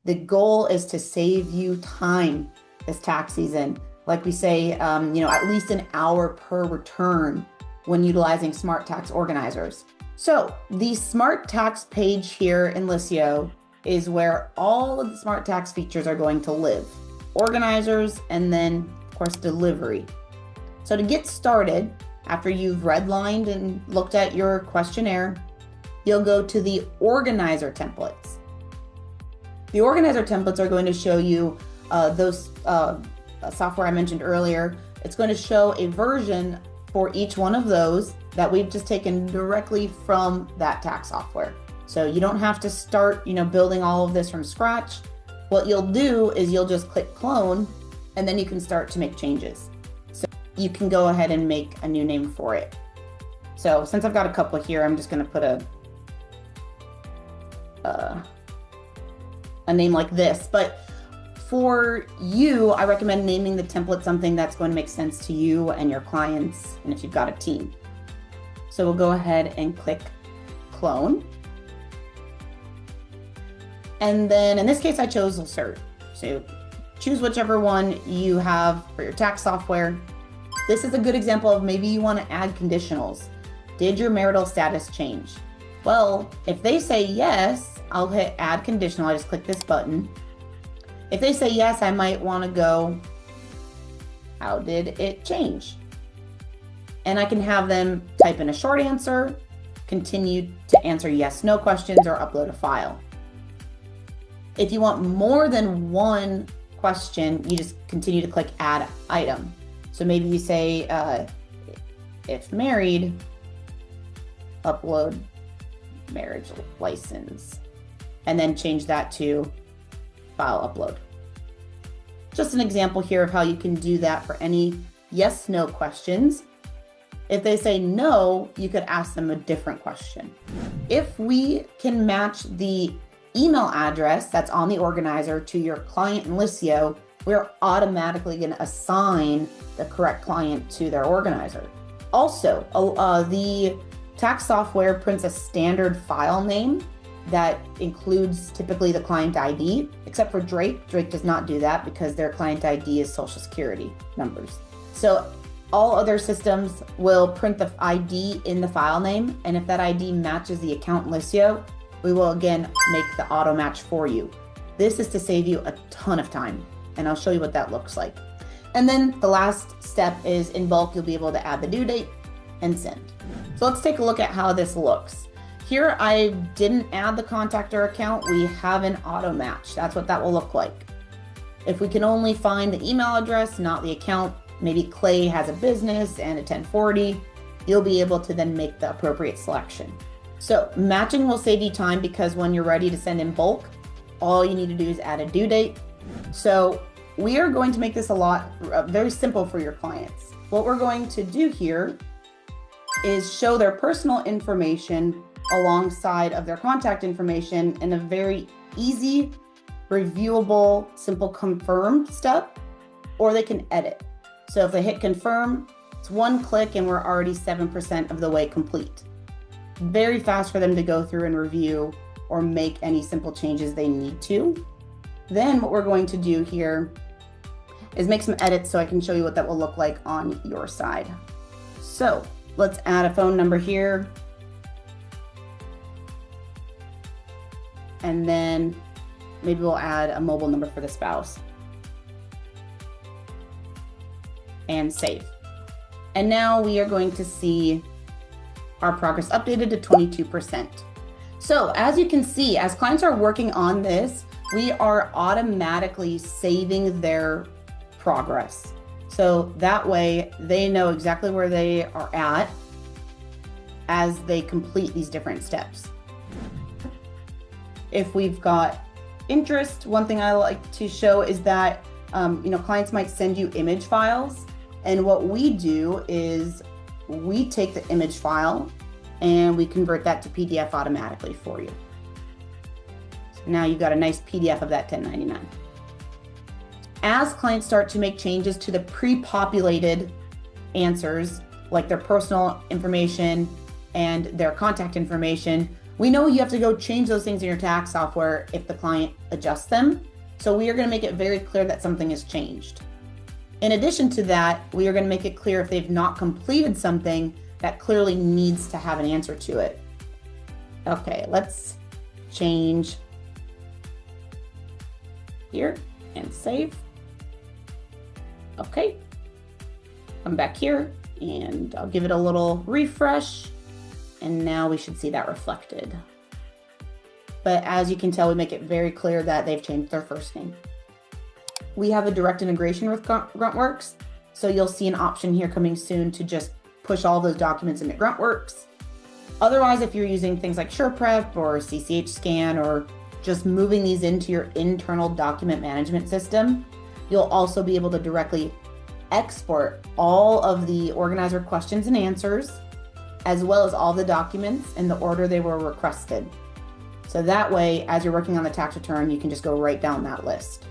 The goal is to save you time this tax season. Like we say, at least an hour per return when utilizing Smart Tax Organizers. So the Smart Tax page here in Liscio is where all of the Smart Tax features are going to live. Organizers, and then of course delivery. So to get started, after you've redlined and looked at your questionnaire, you'll go to the organizer templates. The organizer templates are going to show you those software I mentioned earlier. It's going to show a version for each one of those that we've just taken directly from that tax software. So you don't have to start, building all of this from scratch. What you'll do is you'll just click clone, and then you can start to make changes. So you can go ahead and make a new name for it. So since I've got a couple here, I'm just going to put a name like this. But for you, I recommend naming the template something that's going to make sense to you and your clients, and if you've got a team. So we'll go ahead and click clone. And then in this case, I chose Insert. So choose whichever one you have for your tax software. This is a good example of maybe you want to add conditionals. Did your marital status change? Well, if they say yes, I'll hit add conditional. I just click this button. If they say yes, I might want to go, how did it change? And I can have them type in a short answer, continue to answer yes, no questions, or upload a file. If you want more than one question, you just continue to click add item. So maybe you say, if married, upload marriage license, and then change that to file upload. Just an example here of how you can do that for any yes, no questions. If they say no, you could ask them a different question. If we can match the email address that's on the organizer to your client in Liscio, we're automatically going to assign the correct client to their organizer. Also, the tax software prints a standard file name that includes typically the client ID, except for Drake. Drake does not do that because their client ID is Social Security numbers. So all other systems will print the ID in the file name, and if that ID matches the account in Liscio, we will again make the auto match for you. This is to save you a ton of time, and I'll show you what that looks like. And then the last step is in bulk, you'll be able to add the due date and send. So let's take a look at how this looks. Here, I didn't add the contactor account. We have an auto match. That's what that will look like. If we can only find the email address, not the account, maybe Clay has a business and a 1040, you'll be able to then make the appropriate selection. So matching will save you time because when you're ready to send in bulk, all you need to do is add a due date. So we are going to make this very simple for your clients. What we're going to do here is show their personal information alongside of their contact information in a very easy, reviewable, simple confirm step, or they can edit. So if they hit confirm, it's one click and we're already 7% of the way complete. Very fast for them to go through and review or make any simple changes they need to. Then what we're going to do here is make some edits so I can show you what that will look like on your side. So let's add a phone number here. And then maybe we'll add a mobile number for the spouse. And save. And now we are going to see our progress updated to 22%. So as you can see, as clients are working on this, we are automatically saving their progress. So that way they know exactly where they are at as they complete these different steps. If we've got interest, one thing I like to show is that clients might send you image files. And what we do is we take the image file and we convert that to PDF automatically for you. So now you've got a nice PDF of that 1099. As clients start to make changes to the pre-populated answers, like their personal information and their contact information, We know you have to go change those things in your tax software if the client adjusts them. So we are going to make it very clear that something has changed. In addition to that, we are going to make it clear if they've not completed something that clearly needs to have an answer to it. Okay, let's change here and save. Okay, come back here and I'll give it a little refresh. And now we should see that reflected. But as you can tell, we make it very clear that they've changed their first name. We have a direct integration with Gruntworks. So you'll see an option here coming soon to just push all those documents into Gruntworks. Otherwise, if you're using things like SurePrep or CCH Scan or just moving these into your internal document management system, you'll also be able to directly export all of the organizer questions and answers, as well as all the documents in the order they were requested. So that way, as you're working on the tax return, you can just go right down that list.